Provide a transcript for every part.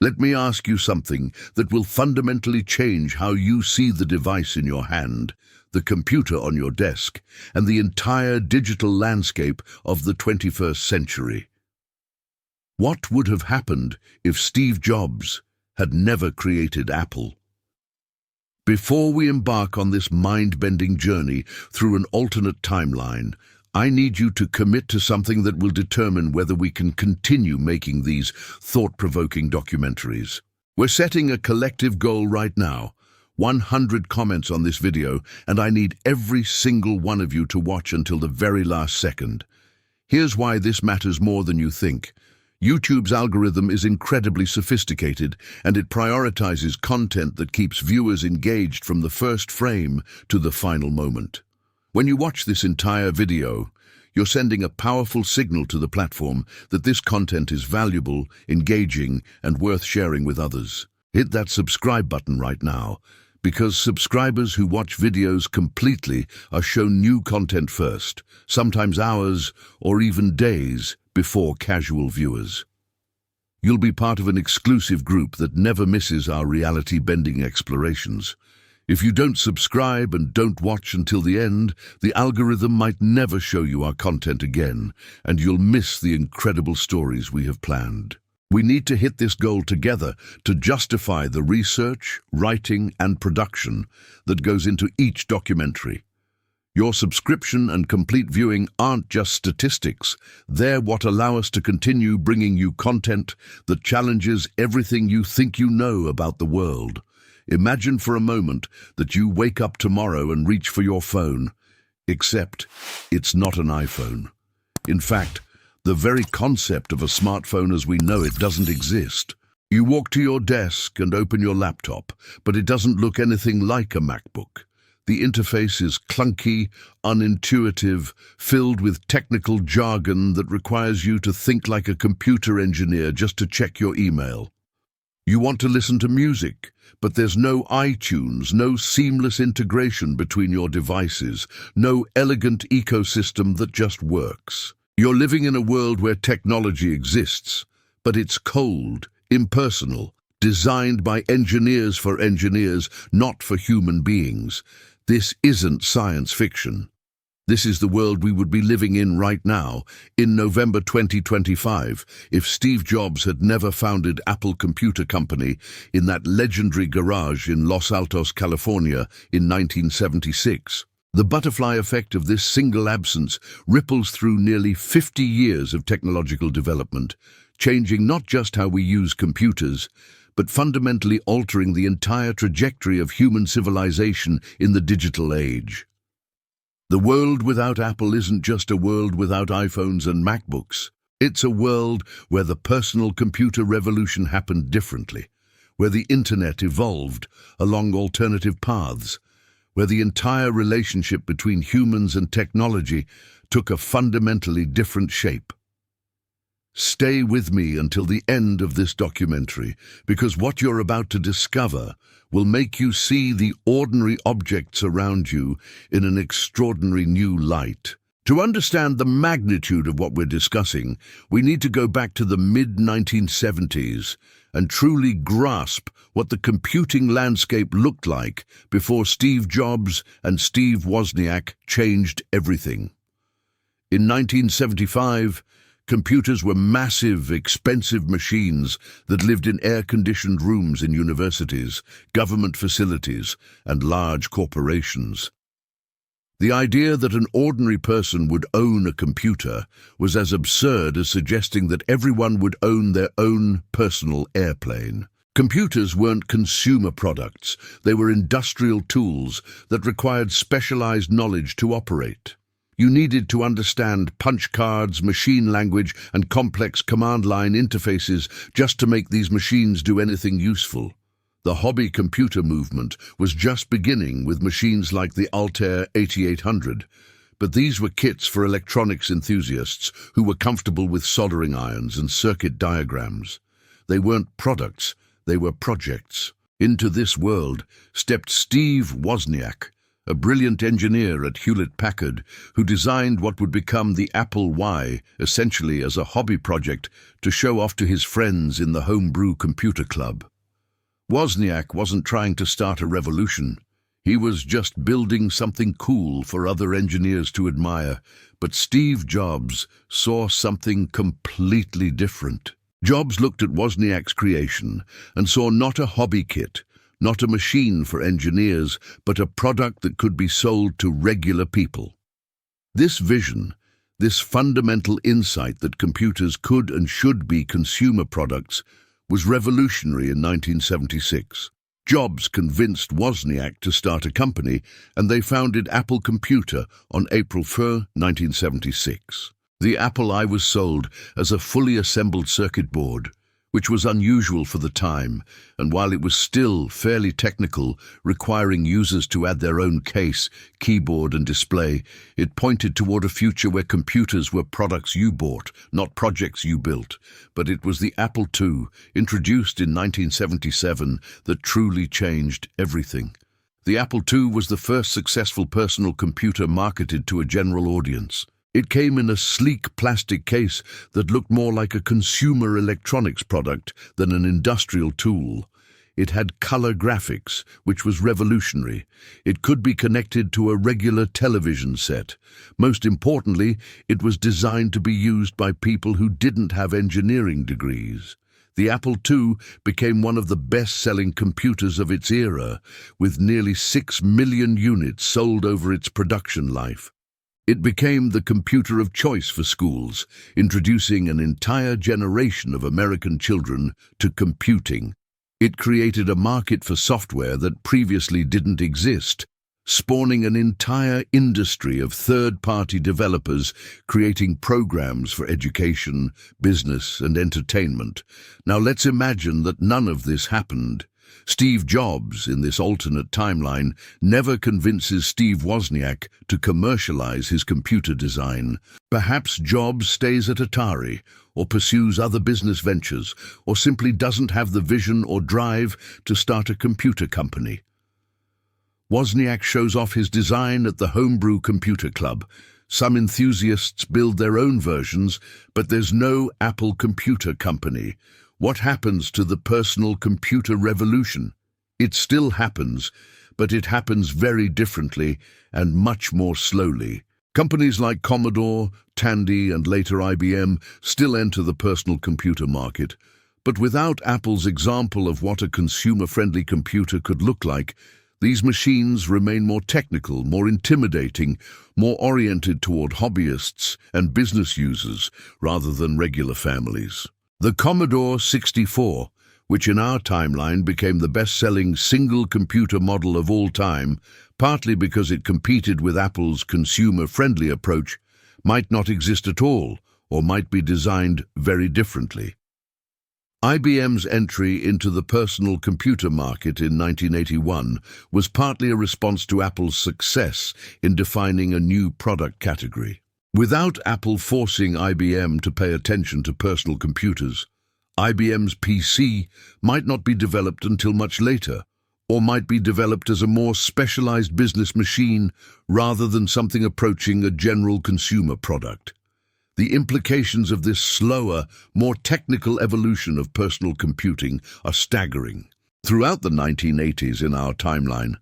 Let me ask you something that will fundamentally change how you see the device in your hand, the computer on your desk, and the entire digital landscape of the 21st century. What would have happened if Steve Jobs had never created Apple? Before we embark on this mind-bending journey through an alternate timeline, I need you to commit to something that will determine whether we can continue making these thought-provoking documentaries. We're setting a collective goal right now, 100 comments on this video, and I need every single one of you to watch until the very last second. Here's why this matters more than you think. YouTube's algorithm is incredibly sophisticated, and it prioritizes content that keeps viewers engaged from the first frame to the final moment. When you watch this entire video, you're sending a powerful signal to the platform that this content is valuable, engaging, and worth sharing with others. Hit that subscribe button right now, because subscribers who watch videos completely are shown new content first, sometimes hours or even days before casual viewers. You'll be part of an exclusive group that never misses our reality-bending explorations. If you don't subscribe and don't watch until the end, the algorithm might never show you our content again, and you'll miss the incredible stories we have planned. We need to hit this goal together to justify the research, writing, and production that goes into each documentary. Your subscription and complete viewing aren't just statistics. They're what allow us to continue bringing you content that challenges everything you think you know about the world. Imagine for a moment that you wake up tomorrow and reach for your phone, except it's not an iPhone. In fact, the very concept of a smartphone as we know it doesn't exist. You walk to your desk and open your laptop, but it doesn't look anything like a MacBook. The interface is clunky, unintuitive, filled with technical jargon that requires you to think like a computer engineer just to check your email. You want to listen to music, but there's no iTunes, no seamless integration between your devices, no elegant ecosystem that just works. You're living in a world where technology exists, but it's cold, impersonal, designed by engineers for engineers, not for human beings. This isn't science fiction. This is the world we would be living in right now, in November 2025, if Steve Jobs had never founded Apple Computer Company in that legendary garage in Los Altos, California in 1976. The butterfly effect of this single absence ripples through nearly 50 years of technological development, changing not just how we use computers, but fundamentally altering the entire trajectory of human civilization in the digital age. The world without Apple isn't just a world without iPhones and MacBooks. It's a world where the personal computer revolution happened differently, where the internet evolved along alternative paths, where the entire relationship between humans and technology took a fundamentally different shape. Stay with me until the end of this documentary, because what you're about to discover will make you see the ordinary objects around you in an extraordinary new light. To understand the magnitude of what we're discussing, we need to go back to the mid-1970s and truly grasp what the computing landscape looked like before Steve Jobs and Steve Wozniak changed everything. In 1975, computers were massive, expensive machines that lived in air-conditioned rooms in universities, government facilities, and large corporations. The idea that an ordinary person would own a computer was as absurd as suggesting that everyone would own their own personal airplane. Computers weren't consumer products. They were industrial tools that required specialized knowledge to operate. You needed to understand punch cards, machine language, and complex command line interfaces just to make these machines do anything useful. The hobby computer movement was just beginning with machines like the Altair 8800, but these were kits for electronics enthusiasts who were comfortable with soldering irons and circuit diagrams. They weren't products, they were projects. Into this world stepped Steve Wozniak, a brilliant engineer at Hewlett-Packard who designed what would become the Apple I, essentially as a hobby project to show off to his friends in the homebrew computer club. Wozniak wasn't trying to start a revolution. He was just building something cool for other engineers to admire, but Steve Jobs saw something completely different. Jobs looked at Wozniak's creation and saw not a hobby kit, not a machine for engineers, but a product that could be sold to regular people. This vision, this fundamental insight that computers could and should be consumer products, was revolutionary in 1976. Jobs convinced Wozniak to start a company, and they founded Apple Computer on April 1, 1976. The Apple I was sold as a fully assembled circuit board, which was unusual for the time, and while it was still fairly technical, requiring users to add their own case, keyboard and display, it pointed toward a future where computers were products you bought, not projects you built. But it was the Apple II, introduced in 1977, that truly changed everything. The Apple II was the first successful personal computer marketed to a general audience. It came in a sleek plastic case that looked more like a consumer electronics product than an industrial tool. It had color graphics, which was revolutionary. It could be connected to a regular television set. Most importantly, it was designed to be used by people who didn't have engineering degrees. The Apple II became one of the best-selling computers of its era, with nearly 6 million units sold over its production life. It became the computer of choice for schools, introducing an entire generation of American children to computing. It created a market for software that previously didn't exist, spawning an entire industry of third-party developers creating programs for education, business, and entertainment. Now let's imagine that none of this happened. Steve Jobs, in this alternate timeline, never convinces Steve Wozniak to commercialize his computer design. Perhaps Jobs stays at Atari, or pursues other business ventures, or simply doesn't have the vision or drive to start a computer company. Wozniak shows off his design at the Homebrew Computer Club. Some enthusiasts build their own versions, but there's no Apple Computer Company. What happens to the personal computer revolution? It still happens, but it happens very differently and much more slowly. Companies like Commodore, Tandy, and later IBM still enter the personal computer market, but without Apple's example of what a consumer-friendly computer could look like, these machines remain more technical, more intimidating, more oriented toward hobbyists and business users rather than regular families. The Commodore 64, which in our timeline became the best-selling single computer model of all time, partly because it competed with Apple's consumer-friendly approach, might not exist at all, or might be designed very differently. IBM's entry into the personal computer market in 1981 was partly a response to Apple's success in defining a new product category. Without Apple forcing IBM to pay attention to personal computers, IBM's PC might not be developed until much later, or might be developed as a more specialized business machine rather than something approaching a general consumer product. The implications of this slower, more technical evolution of personal computing are staggering. Throughout the 1980s in our timeline,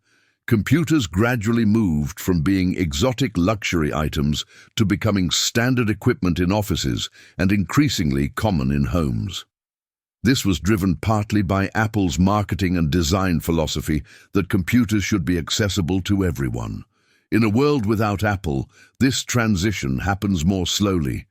computers gradually moved from being exotic luxury items to becoming standard equipment in offices and increasingly common in homes. This was driven partly by Apple's marketing and design philosophy that computers should be accessible to everyone. In a world without Apple, this transition happens more slowly.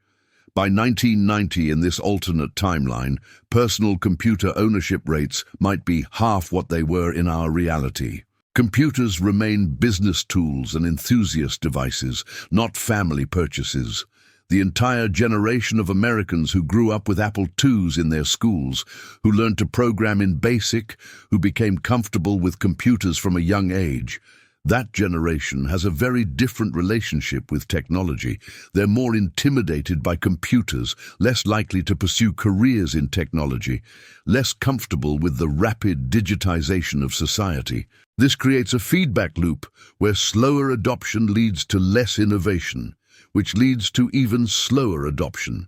By 1990, in this alternate timeline, personal computer ownership rates might be half what they were in our reality. Computers remain business tools and enthusiast devices, not family purchases. The entire generation of Americans who grew up with Apple IIs in their schools, who learned to program in BASIC, who became comfortable with computers from a young age, That generation has a very different relationship with technology. They're more intimidated by computers, less likely to pursue careers in technology, less comfortable with the rapid digitization of society. This creates a feedback loop where slower adoption leads to less innovation, which leads to even slower adoption.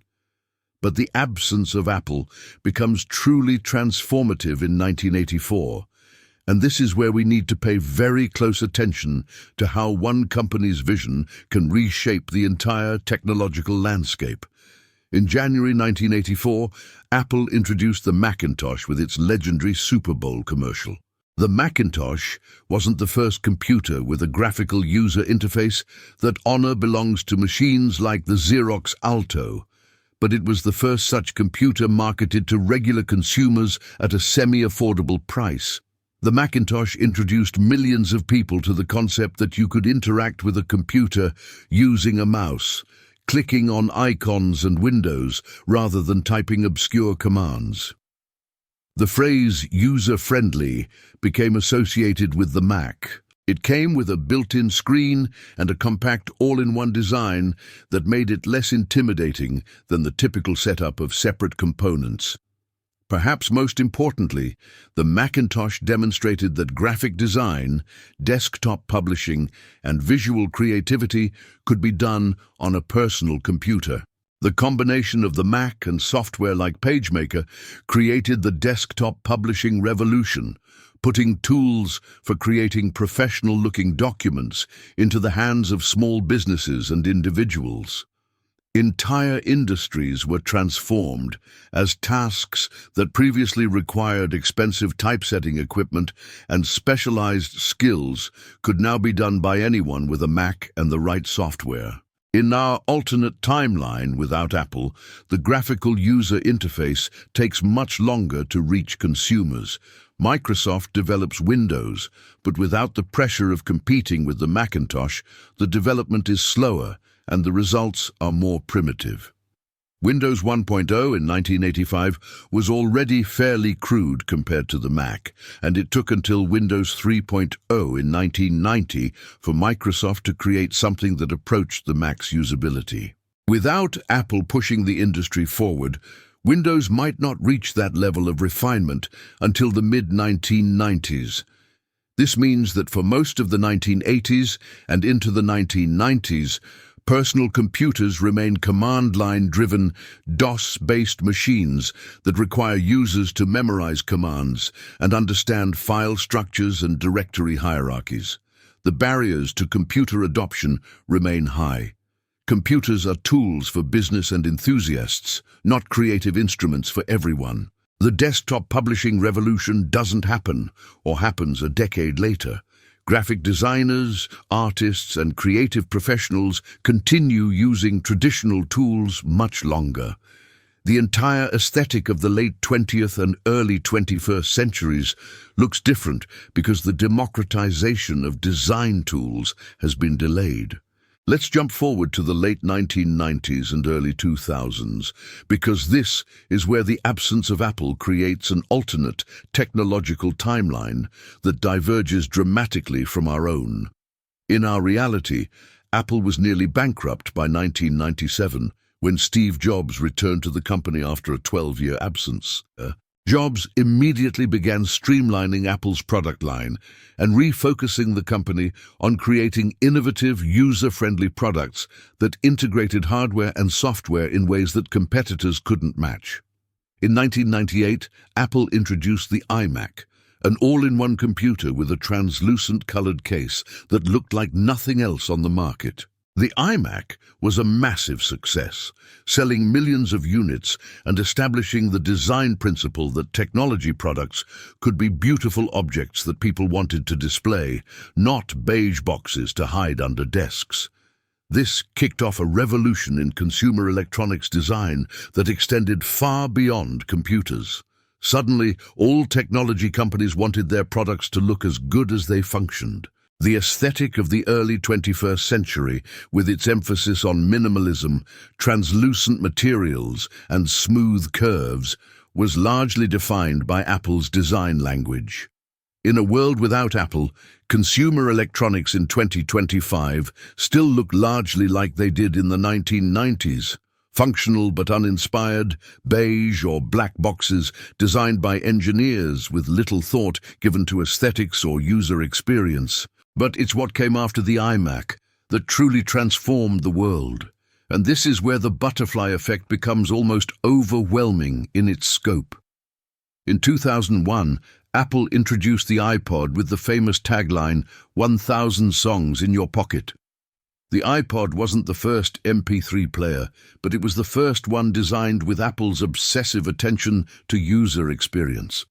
But the absence of Apple becomes truly transformative in 1984. And this is where we need to pay very close attention to how one company's vision can reshape the entire technological landscape. In January 1984, Apple introduced the Macintosh with its legendary Super Bowl commercial. The Macintosh wasn't the first computer with a graphical user interface. That honor belongs to machines like the Xerox Alto, but it was the first such computer marketed to regular consumers at a semi-affordable price. The Macintosh introduced millions of people to the concept that you could interact with a computer using a mouse, clicking on icons and windows rather than typing obscure commands. The phrase user-friendly became associated with the Mac. It came with a built-in screen and a compact all-in-one design that made it less intimidating than the typical setup of separate components. Perhaps most importantly, the Macintosh demonstrated that graphic design, desktop publishing, and visual creativity could be done on a personal computer. The combination of the Mac and software like PageMaker created the desktop publishing revolution, putting tools for creating professional-looking documents into the hands of small businesses and individuals. Entire industries were transformed as tasks that previously required expensive typesetting equipment and specialized skills could now be done by anyone with a Mac and the right software. In our alternate timeline without Apple, the graphical user interface takes much longer to reach consumers. Microsoft develops Windows, but without the pressure of competing with the Macintosh, the development is slower and the results are more primitive. Windows 1.0 in 1985 was already fairly crude compared to the Mac, and it took until Windows 3.0 in 1990 for Microsoft to create something that approached the Mac's usability. Without Apple pushing the industry forward, Windows might not reach that level of refinement until the mid-1990s. This means that for most of the 1980s and into the 1990s, personal computers remain command-line-driven, DOS-based machines that require users to memorize commands and understand file structures and directory hierarchies. The barriers to computer adoption remain high. Computers are tools for business and enthusiasts, not creative instruments for everyone. The desktop publishing revolution doesn't happen, or happens a decade later. Graphic designers, artists, and creative professionals continue using traditional tools much longer. The entire aesthetic of the late 20th and early 21st centuries looks different because the democratization of design tools has been delayed. Let's jump forward to the late 1990s and early 2000s, because this is where the absence of Apple creates an alternate technological timeline that diverges dramatically from our own. In our reality, Apple was nearly bankrupt by 1997 when Steve Jobs returned to the company after a 12-year absence. Jobs immediately began streamlining Apple's product line and refocusing the company on creating innovative, user-friendly products that integrated hardware and software in ways that competitors couldn't match. In 1998, Apple introduced the iMac, an all-in-one computer with a translucent colored case that looked like nothing else on the market. The iMac was a massive success, selling millions of units and establishing the design principle that technology products could be beautiful objects that people wanted to display, not beige boxes to hide under desks. This kicked off a revolution in consumer electronics design that extended far beyond computers. Suddenly, all technology companies wanted their products to look as good as they functioned. The aesthetic of the early 21st century, with its emphasis on minimalism, translucent materials, and smooth curves, was largely defined by Apple's design language. In a world without Apple, consumer electronics in 2025 still look largely like they did in the 1990s. Functional but uninspired, beige or black boxes designed by engineers with little thought given to aesthetics or user experience. But it's what came after the iMac that truly transformed the world. And this is where the butterfly effect becomes almost overwhelming in its scope. In 2001, Apple introduced the iPod with the famous tagline, 1,000 songs in your pocket. The iPod wasn't the first MP3 player, but it was the first one designed with Apple's obsessive attention to user experience.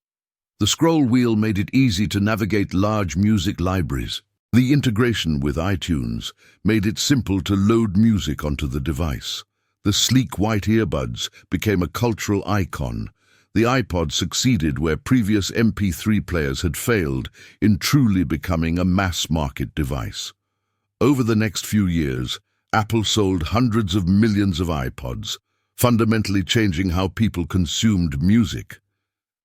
The scroll wheel made it easy to navigate large music libraries. The integration with iTunes made it simple to load music onto the device. The sleek white earbuds became a cultural icon. The iPod succeeded where previous MP3 players had failed in truly becoming a mass-market device. Over the next few years, Apple sold hundreds of millions of iPods, fundamentally changing how people consumed music.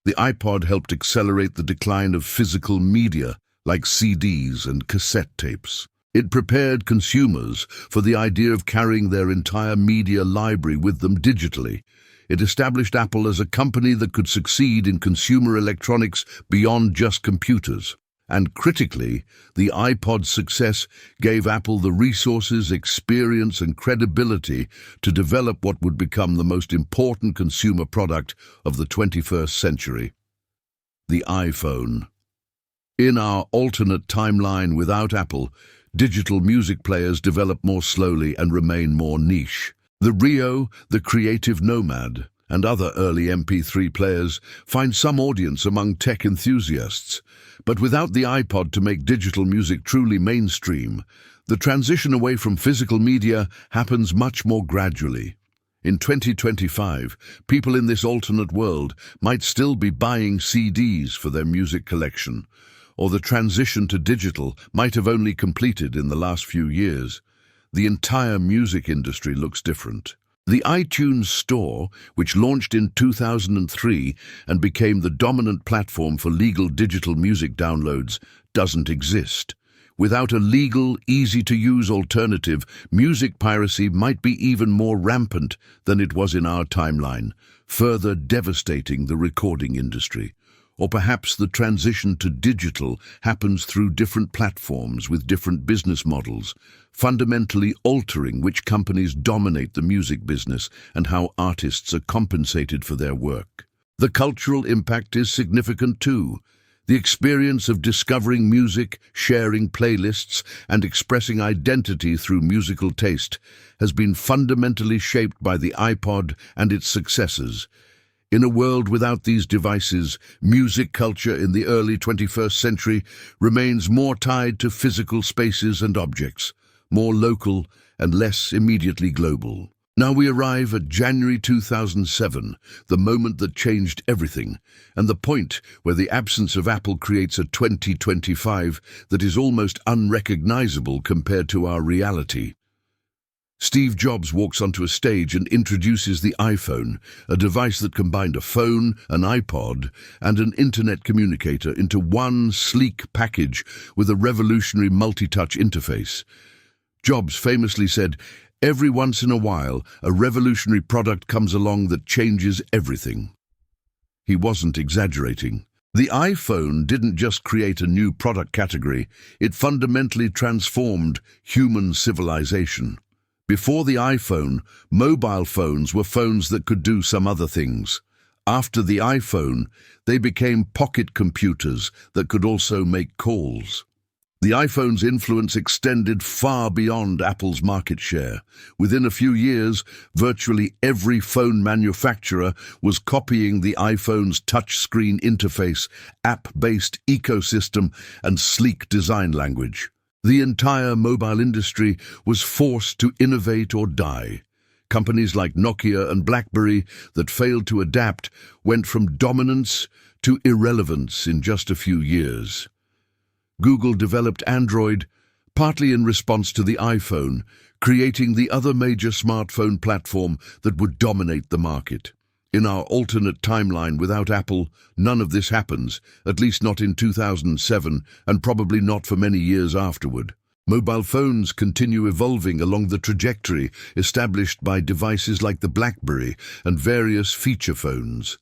The iPod helped accelerate the decline of physical media like CDs and cassette tapes. It prepared consumers for the idea of carrying their entire media library with them digitally. It established Apple as a company that could succeed in consumer electronics beyond just computers. And critically, the iPod's success gave Apple the resources, experience, and credibility to develop what would become the most important consumer product of the 21st century: the iPhone. In our alternate timeline without Apple, digital music players develop more slowly and remain more niche. The Rio, the Creative Nomad, and other early MP3 players find some audience among tech enthusiasts. But without the iPod to make digital music truly mainstream, the transition away from physical media happens much more gradually. In 2025, people in this alternate world might still be buying CDs for their music collection, or the transition to digital might have only completed in the last few years. The entire music industry looks different. The iTunes Store, which launched in 2003 and became the dominant platform for legal digital music downloads, doesn't exist. Without a legal, easy-to-use alternative, music piracy might be even more rampant than it was in our timeline, further devastating the recording industry. Or perhaps the transition to digital happens through different platforms with different business models, fundamentally altering which companies dominate the music business and how artists are compensated for their work. The cultural impact is significant too. The experience of discovering music, sharing playlists, and expressing identity through musical taste has been fundamentally shaped by the iPod and its successors. In a world without these devices, music culture in the early 21st century remains more tied to physical spaces and objects, more local and less immediately global. Now we arrive at January 2007, the moment that changed everything, and the point where the absence of Apple creates a 2025 that is almost unrecognizable compared to our reality. Steve Jobs walks onto a stage and introduces the iPhone, a device that combined a phone, an iPod, and an internet communicator into one sleek package with a revolutionary multi-touch interface. Jobs famously said, "Every once in a while, a revolutionary product comes along that changes everything." He wasn't exaggerating. The iPhone didn't just create a new product category, it fundamentally transformed human civilization. Before the iPhone, mobile phones were phones that could do some other things. After the iPhone, they became pocket computers that could also make calls. The iPhone's influence extended far beyond Apple's market share. Within a few years, virtually every phone manufacturer was copying the iPhone's touchscreen interface, app-based ecosystem, and sleek design language. The entire mobile industry was forced to innovate or die. Companies like Nokia and BlackBerry that failed to adapt went from dominance to irrelevance in just a few years. Google developed Android, partly in response to the iPhone, creating the other major smartphone platform that would dominate the market. In our alternate timeline without Apple, none of this happens, at least not in 2007, and probably not for many years afterward. Mobile phones continue evolving along the trajectory established by devices like the BlackBerry and various feature phones.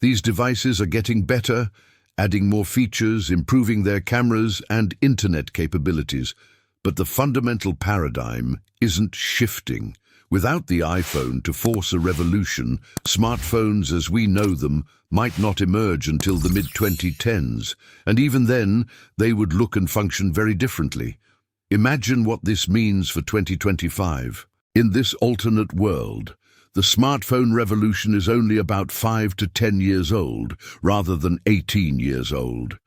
These devices are getting better, adding more features, improving their cameras and internet capabilities. But the fundamental paradigm isn't shifting. Without the iPhone to force a revolution, smartphones as we know them might not emerge until the mid-2010s, and even then, they would look and function very differently. Imagine what this means for 2025. In this alternate world, the smartphone revolution is only about 5 to 10 years old, rather than 18 years old.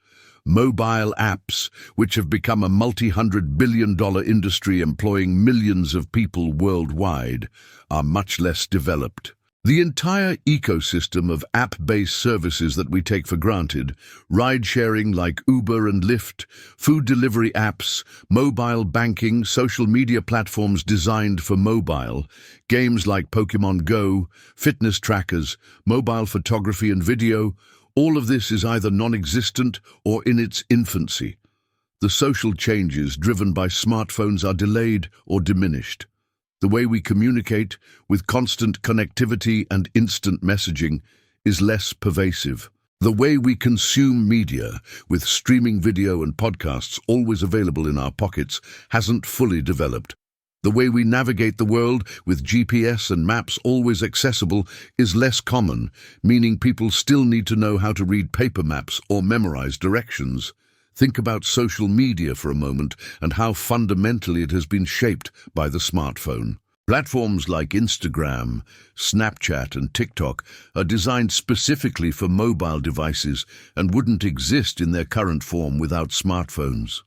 Mobile apps, which have become a multi-hundred-billion-dollar industry employing millions of people worldwide, are much less developed. The entire ecosystem of app-based services that we take for granted, ride-sharing like Uber and Lyft, food delivery apps, mobile banking, social media platforms designed for mobile, games like Pokemon Go, fitness trackers, mobile photography and video, all of this is either non-existent or in its infancy. The social changes driven by smartphones are delayed or diminished. The way we communicate, with constant connectivity and instant messaging, is less pervasive. The way we consume media, with streaming video and podcasts always available in our pockets, hasn't fully developed. The way we navigate the world, with GPS and maps always accessible, is less common, meaning people still need to know how to read paper maps or memorize directions. Think about social media for a moment and how fundamentally it has been shaped by the smartphone. Platforms like Instagram, Snapchat and TikTok are designed specifically for mobile devices and wouldn't exist in their current form without smartphones.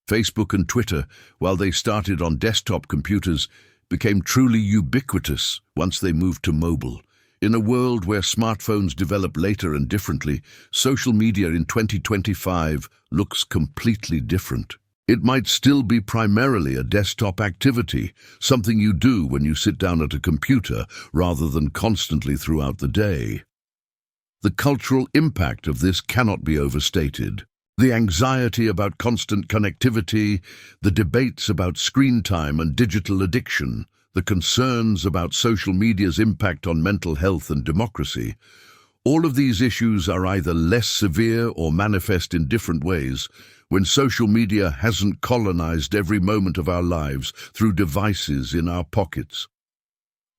Facebook and Twitter, while they started on desktop computers, became truly ubiquitous once they moved to mobile. In a world where smartphones develop later and differently, social media in 2025 looks completely different. It might still be primarily a desktop activity, something you do when you sit down at a computer rather than constantly throughout the day. The cultural impact of this cannot be overstated. The anxiety about constant connectivity, the debates about screen time and digital addiction, the concerns about social media's impact on mental health and democracy, all of these issues are either less severe or manifest in different ways when social media hasn't colonized every moment of our lives through devices in our pockets.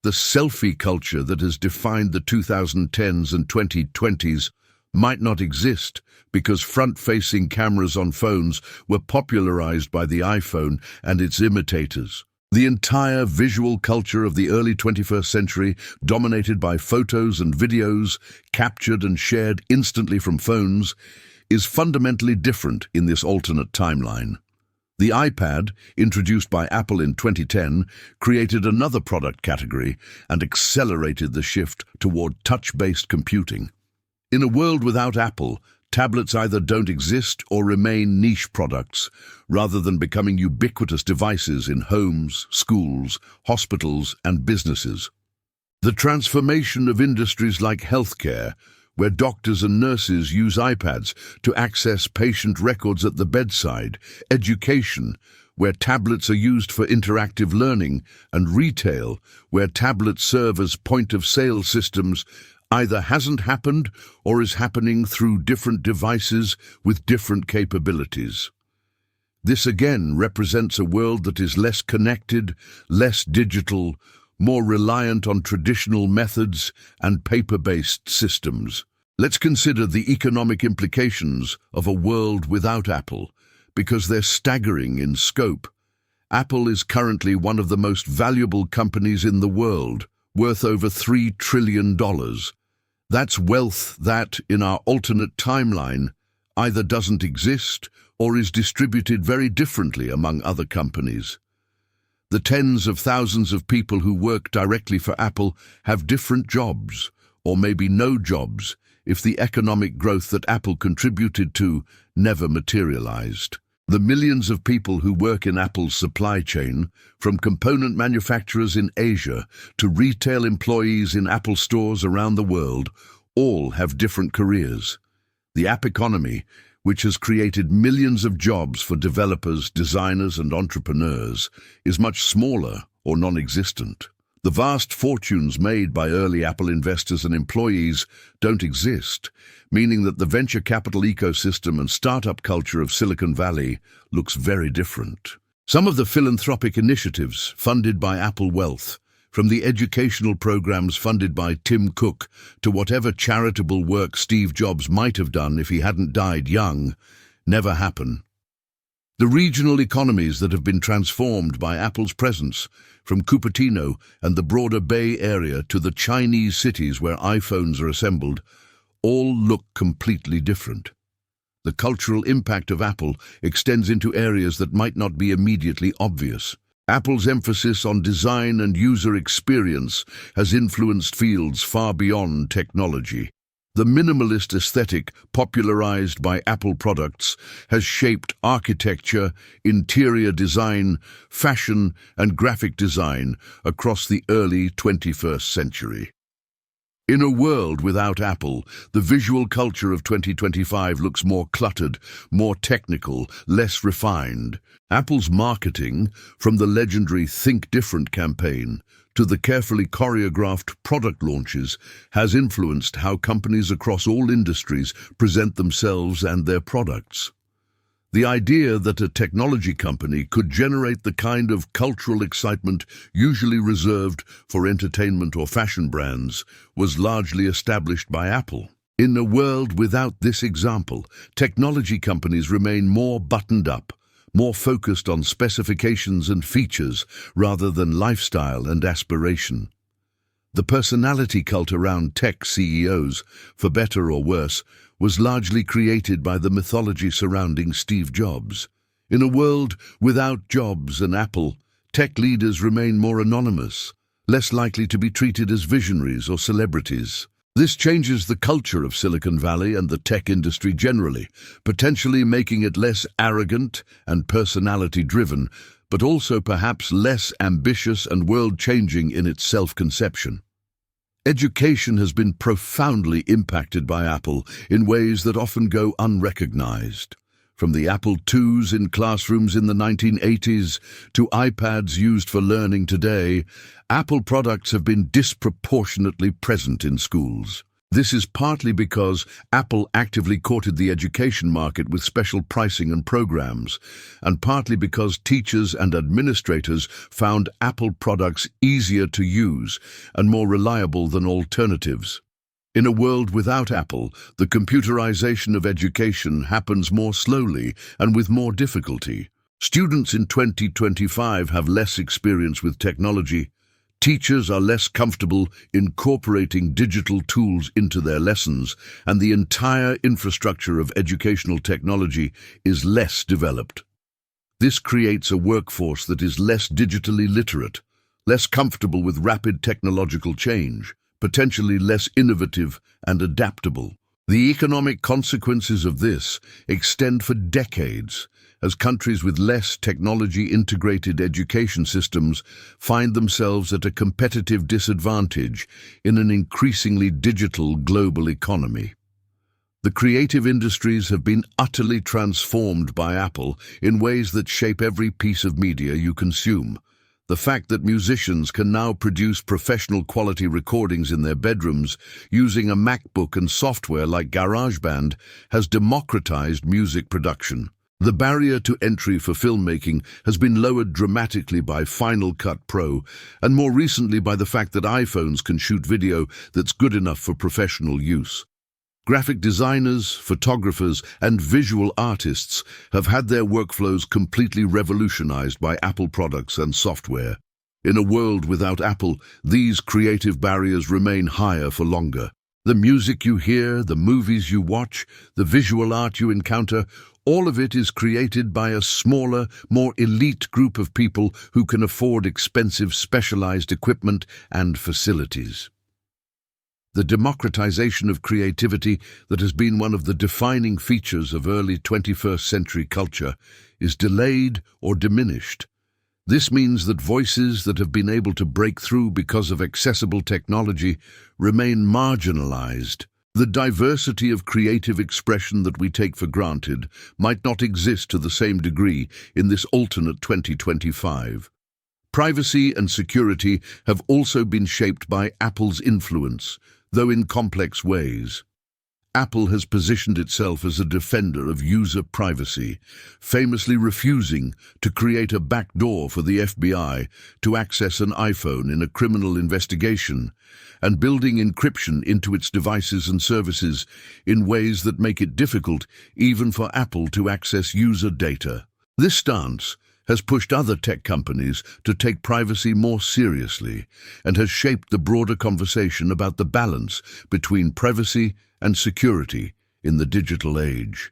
The selfie culture that has defined the 2010s and 2020s might not exist because front-facing cameras on phones were popularized by the iPhone and its imitators. The entire visual culture of the early 21st century, dominated by photos and videos captured and shared instantly from phones, is fundamentally different in this alternate timeline. The iPad, introduced by Apple in 2010, created another product category and accelerated the shift toward touch-based computing. In a world without Apple, tablets either don't exist or remain niche products, rather than becoming ubiquitous devices in homes, schools, hospitals, and businesses. The transformation of industries like healthcare, where doctors and nurses use iPads to access patient records at the bedside, education, where tablets are used for interactive learning, and retail, where tablets serve as point-of-sale systems, either hasn't happened or is happening through different devices with different capabilities. This again represents a world that is less connected, less digital, more reliant on traditional methods and paper-based systems. Let's consider the economic implications of a world without Apple, because they're staggering in scope. Apple is currently one of the most valuable companies in the world, worth over $3 trillion. That's wealth that, in our alternate timeline, either doesn't exist or is distributed very differently among other companies. The tens of thousands of people who work directly for Apple have different jobs, or maybe no jobs, if the economic growth that Apple contributed to never materialized. The millions of people who work in Apple's supply chain, from component manufacturers in Asia to retail employees in Apple stores around the world, all have different careers. The app economy, which has created millions of jobs for developers, designers, and entrepreneurs, is much smaller or non-existent. The vast fortunes made by early Apple investors and employees don't exist, meaning that the venture capital ecosystem and startup culture of Silicon Valley looks very different. Some of the philanthropic initiatives funded by Apple Wealth, from the educational programs funded by Tim Cook to whatever charitable work Steve Jobs might have done if he hadn't died young, never happen. The regional economies that have been transformed by Apple's presence, from Cupertino and the broader Bay Area to the Chinese cities where iPhones are assembled, all look completely different. The cultural impact of Apple extends into areas that might not be immediately obvious. Apple's emphasis on design and user experience has influenced fields far beyond technology. The minimalist aesthetic popularized by Apple products has shaped architecture, interior design, fashion, and graphic design across the early 21st century. In a world without Apple, the visual culture of 2025 looks more cluttered, more technical, less refined. Apple's marketing, from the legendary Think Different campaign to the carefully choreographed product launches, has influenced how companies across all industries present themselves and their products. The idea that a technology company could generate the kind of cultural excitement usually reserved for entertainment or fashion brands was largely established by Apple. In a world without this example, technology companies remain more buttoned up, more focused on specifications and features rather than lifestyle and aspiration. The personality cult around tech CEOs, for better or worse, was largely created by the mythology surrounding Steve Jobs. In a world without Jobs and Apple, tech leaders remain more anonymous, less likely to be treated as visionaries or celebrities. This changes the culture of Silicon Valley and the tech industry generally, potentially making it less arrogant and personality-driven, but also perhaps less ambitious and world-changing in its self-conception. Education has been profoundly impacted by Apple in ways that often go unrecognized. From the Apple IIs in classrooms in the 1980s to iPads used for learning today, Apple products have been disproportionately present in schools. This is partly because Apple actively courted the education market with special pricing and programs, and partly because teachers and administrators found Apple products easier to use and more reliable than alternatives. In a world without Apple, the computerization of education happens more slowly and with more difficulty. Students in 2025 have less experience with technology. Teachers are less comfortable incorporating digital tools into their lessons, and the entire infrastructure of educational technology is less developed. This creates a workforce that is less digitally literate, less comfortable with rapid technological change, potentially less innovative and adaptable. The economic consequences of this extend for decades, as countries with less technology-integrated education systems find themselves at a competitive disadvantage in an increasingly digital global economy. The creative industries have been utterly transformed by Apple in ways that shape every piece of media you consume. The fact that musicians can now produce professional quality recordings in their bedrooms using a MacBook and software like GarageBand has democratized music production. The barrier to entry for filmmaking has been lowered dramatically by Final Cut Pro, and more recently by the fact that iPhones can shoot video that's good enough for professional use. Graphic designers, photographers, and visual artists have had their workflows completely revolutionized by Apple products and software. In a world without Apple, these creative barriers remain higher for longer. The music you hear, the movies you watch, the visual art you encounter, all of it is created by a smaller, more elite group of people who can afford expensive specialized equipment and facilities. The democratization of creativity that has been one of the defining features of early 21st century culture is delayed or diminished. This means that voices that have been able to break through because of accessible technology remain marginalized. The diversity of creative expression that we take for granted might not exist to the same degree in this alternate 2025. Privacy and security have also been shaped by Apple's influence, though in complex ways. Apple has positioned itself as a defender of user privacy, famously refusing to create a backdoor for the FBI to access an iPhone in a criminal investigation, and building encryption into its devices and services in ways that make it difficult even for Apple to access user data. This stance has pushed other tech companies to take privacy more seriously and has shaped the broader conversation about the balance between privacy and security in the digital age.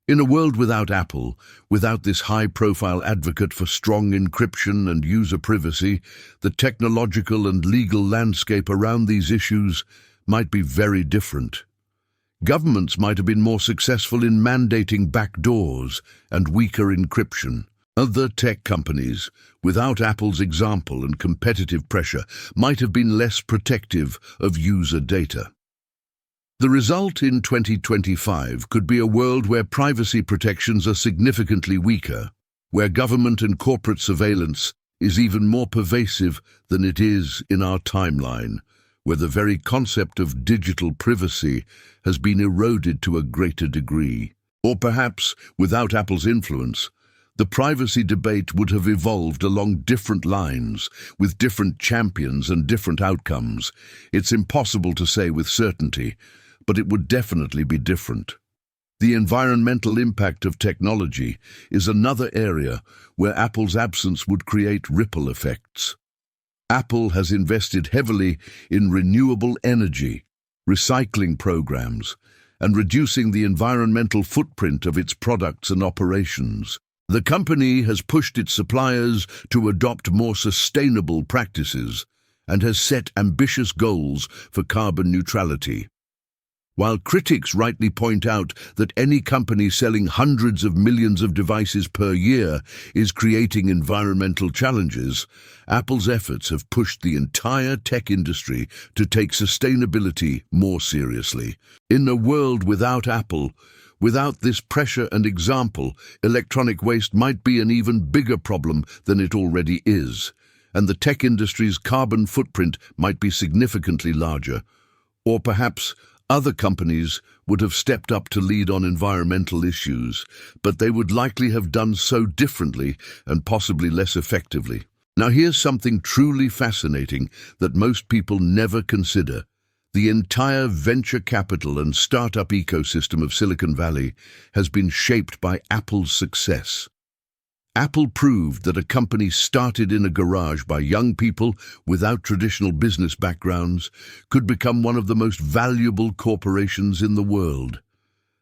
In a world without Apple, without this high-profile advocate for strong encryption and user privacy, the technological and legal landscape around these issues might be very different. Governments might have been more successful in mandating backdoors and weaker encryption. Other tech companies, without Apple's example and competitive pressure, might have been less protective of user data. The result in 2025 could be a world where privacy protections are significantly weaker, where government and corporate surveillance is even more pervasive than it is in our timeline, where the very concept of digital privacy has been eroded to a greater degree. Or perhaps, without Apple's influence, the privacy debate would have evolved along different lines, with different champions and different outcomes. It's impossible to say with certainty, but it would definitely be different. The environmental impact of technology is another area where Apple's absence would create ripple effects. Apple has invested heavily in renewable energy, recycling programs, and reducing the environmental footprint of its products and operations. The company has pushed its suppliers to adopt more sustainable practices and has set ambitious goals for carbon neutrality. While critics rightly point out that any company selling hundreds of millions of devices per year is creating environmental challenges, Apple's efforts have pushed the entire tech industry to take sustainability more seriously. In a world without Apple, without this pressure and example, electronic waste might be an even bigger problem than it already is, and the tech industry's carbon footprint might be significantly larger. Or perhaps other companies would have stepped up to lead on environmental issues, but they would likely have done so differently and possibly less effectively. Now here's something truly fascinating that most people never consider. The entire venture capital and startup ecosystem of Silicon Valley has been shaped by Apple's success. Apple proved that a company started in a garage by young people without traditional business backgrounds could become one of the most valuable corporations in the world.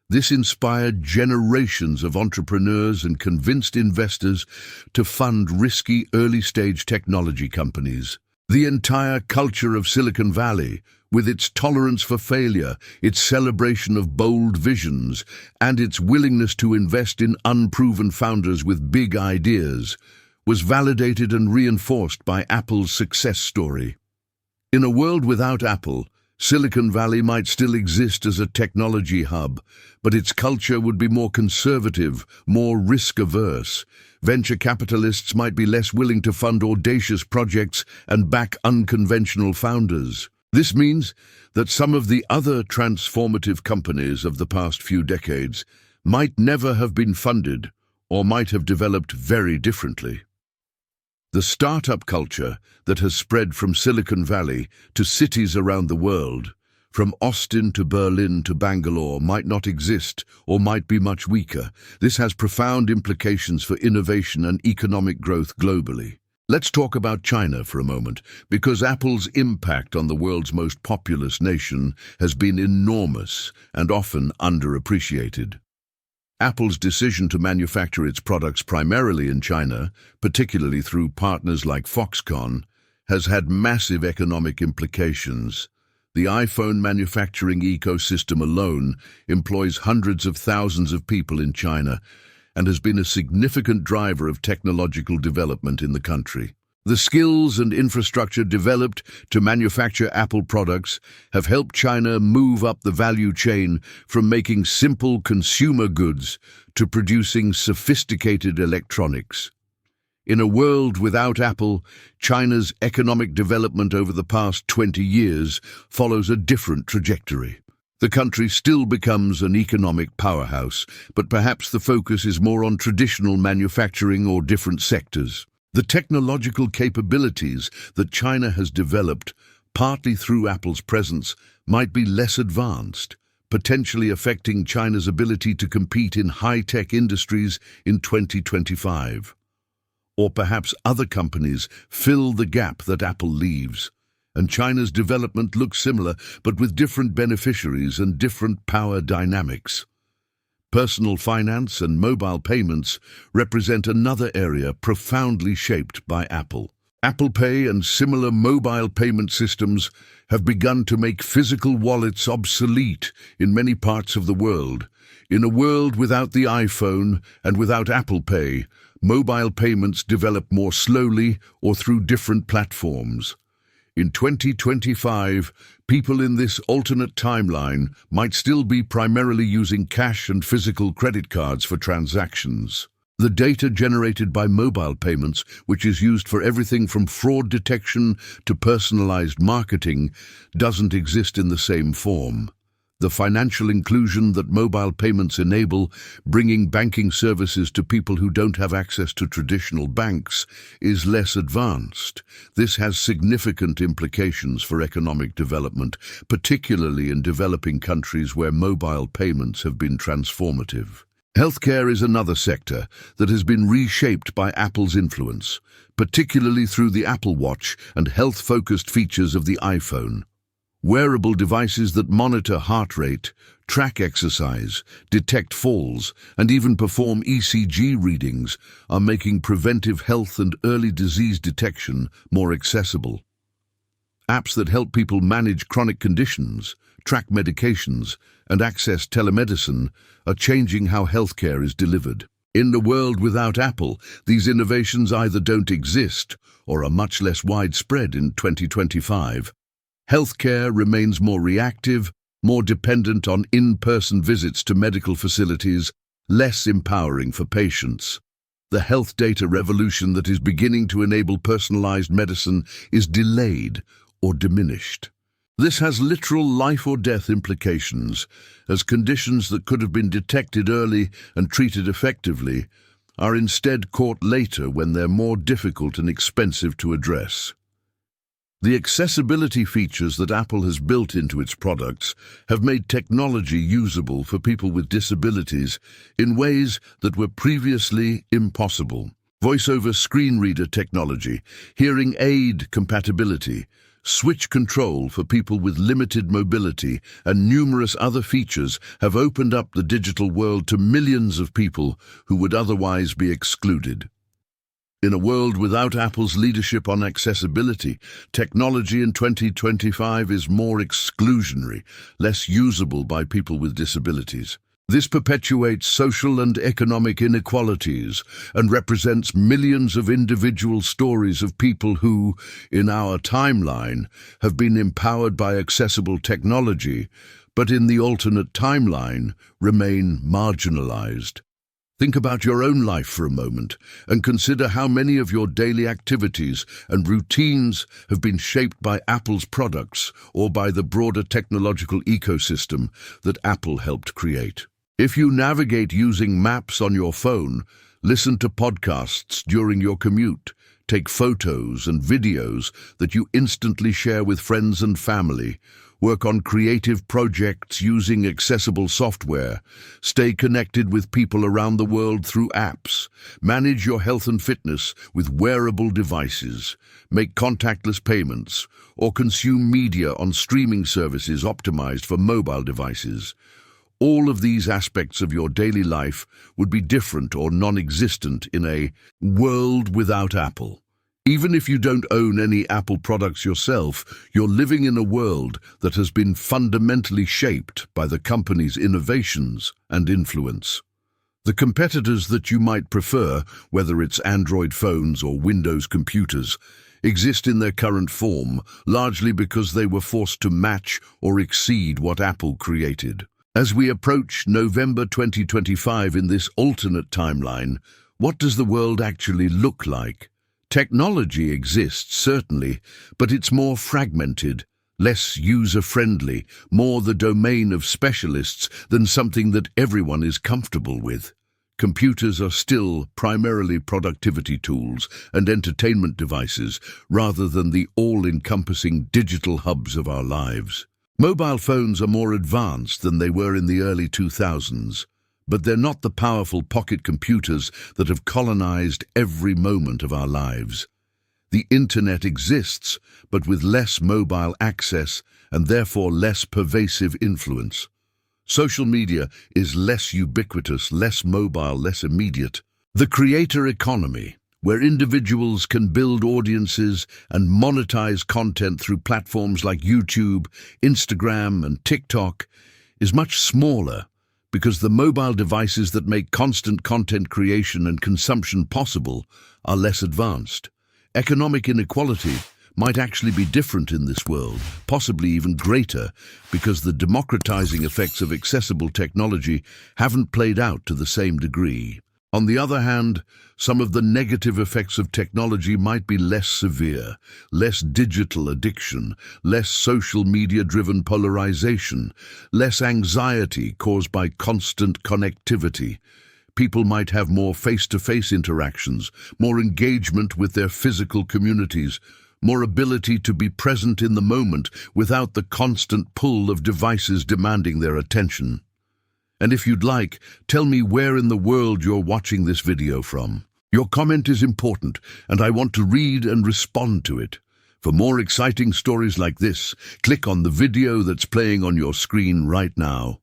This inspired generations of entrepreneurs and convinced investors to fund risky early-stage technology companies. The entire culture of Silicon Valley, with its tolerance for failure, its celebration of bold visions, and its willingness to invest in unproven founders with big ideas, was validated and reinforced by Apple's success story. In a world without Apple, Silicon Valley might still exist as a technology hub, but its culture would be more conservative, more risk-averse. Venture capitalists might be less willing to fund audacious projects and back unconventional founders. This means that some of the other transformative companies of the past few decades might never have been funded or might have developed very differently. The startup culture that has spread from Silicon Valley to cities around the world, from Austin to Berlin to Bangalore, might not exist or might be much weaker. This has profound implications for innovation and economic growth globally. Let's talk about China for a moment, because Apple's impact on the world's most populous nation has been enormous and often underappreciated. Apple's decision to manufacture its products primarily in China, particularly through partners like Foxconn, has had massive economic implications. The iPhone manufacturing ecosystem alone employs hundreds of thousands of people in China and has been a significant driver of technological development in the country. The skills and infrastructure developed to manufacture Apple products have helped China move up the value chain from making simple consumer goods to producing sophisticated electronics. In a world without Apple, China's economic development over the past 20 years follows a different trajectory. The country still becomes an economic powerhouse, but perhaps the focus is more on traditional manufacturing or different sectors. The technological capabilities that China has developed, partly through Apple's presence, might be less advanced, potentially affecting China's ability to compete in high-tech industries in 2025. Or perhaps other companies fill the gap that Apple leaves, and China's development looks similar but with different beneficiaries and different power dynamics. Personal finance and mobile payments represent another area profoundly shaped by Apple. Apple Pay and similar mobile payment systems have begun to make physical wallets obsolete in many parts of the world. In a world without the iPhone and without Apple Pay, mobile payments develop more slowly or through different platforms. In 2025, people in this alternate timeline might still be primarily using cash and physical credit cards for transactions. The data generated by mobile payments, which is used for everything from fraud detection to personalized marketing, doesn't exist in the same form. The financial inclusion that mobile payments enable, bringing banking services to people who don't have access to traditional banks, is less advanced. This has significant implications for economic development, particularly in developing countries where mobile payments have been transformative. Healthcare is another sector that has been reshaped by Apple's influence, particularly through the Apple Watch and health-focused features of the iPhone. Wearable devices that monitor heart rate, track exercise, detect falls, and even perform ECG readings are making preventive health and early disease detection more accessible. Apps that help people manage chronic conditions, track medications, and access telemedicine are changing how healthcare is delivered. In a world without Apple, these innovations either don't exist or are much less widespread in 2025. Healthcare remains more reactive, more dependent on in-person visits to medical facilities, less empowering for patients. The health data revolution that is beginning to enable personalized medicine is delayed or diminished. This has literal life or death implications, as conditions that could have been detected early and treated effectively are instead caught later when they're more difficult and expensive to address. The accessibility features that Apple has built into its products have made technology usable for people with disabilities in ways that were previously impossible. Voice-over screen reader technology, hearing aid compatibility, switch control for people with limited mobility, and numerous other features have opened up the digital world to millions of people who would otherwise be excluded. In a world without Apple's leadership on accessibility, technology in 2025 is more exclusionary, less usable by people with disabilities. This perpetuates social and economic inequalities and represents millions of individual stories of people who, in our timeline, have been empowered by accessible technology, but in the alternate timeline, remain marginalized. Think about your own life for a moment and consider how many of your daily activities and routines have been shaped by Apple's products or by the broader technological ecosystem that Apple helped create. If you navigate using maps on your phone, listen to podcasts during your commute, take photos and videos that you instantly share with friends and family, work on creative projects using accessible software, stay connected with people around the world through apps, manage your health and fitness with wearable devices, make contactless payments, or consume media on streaming services optimized for mobile devices. All of these aspects of your daily life would be different or non-existent in a world without Apple. Even if you don't own any Apple products yourself, you're living in a world that has been fundamentally shaped by the company's innovations and influence. The competitors that you might prefer, whether it's Android phones or Windows computers, exist in their current form, largely because they were forced to match or exceed what Apple created. As we approach November 2025 in this alternate timeline, what does the world actually look like? Technology exists, certainly, but it's more fragmented, less user-friendly, more the domain of specialists than something that everyone is comfortable with. Computers are still primarily productivity tools and entertainment devices rather than the all-encompassing digital hubs of our lives. Mobile phones are more advanced than they were in the early 2000s, but they're not the powerful pocket computers that have colonized every moment of our lives. The internet exists, but with less mobile access and therefore less pervasive influence. Social media is less ubiquitous, less mobile, less immediate. The creator economy, where individuals can build audiences and monetize content through platforms like YouTube, Instagram, and TikTok, is much smaller because the mobile devices that make constant content creation and consumption possible are less advanced. Economic inequality might actually be different in this world, possibly even greater, because the democratizing effects of accessible technology haven't played out to the same degree. On the other hand, some of the negative effects of technology might be less severe, less digital addiction, less social media-driven polarization, less anxiety caused by constant connectivity. People might have more face-to-face interactions, more engagement with their physical communities, more ability to be present in the moment without the constant pull of devices demanding their attention. And if you'd like, tell me where in the world you're watching this video from. Your comment is important, and I want to read and respond to it. For more exciting stories like this, click on the video that's playing on your screen right now.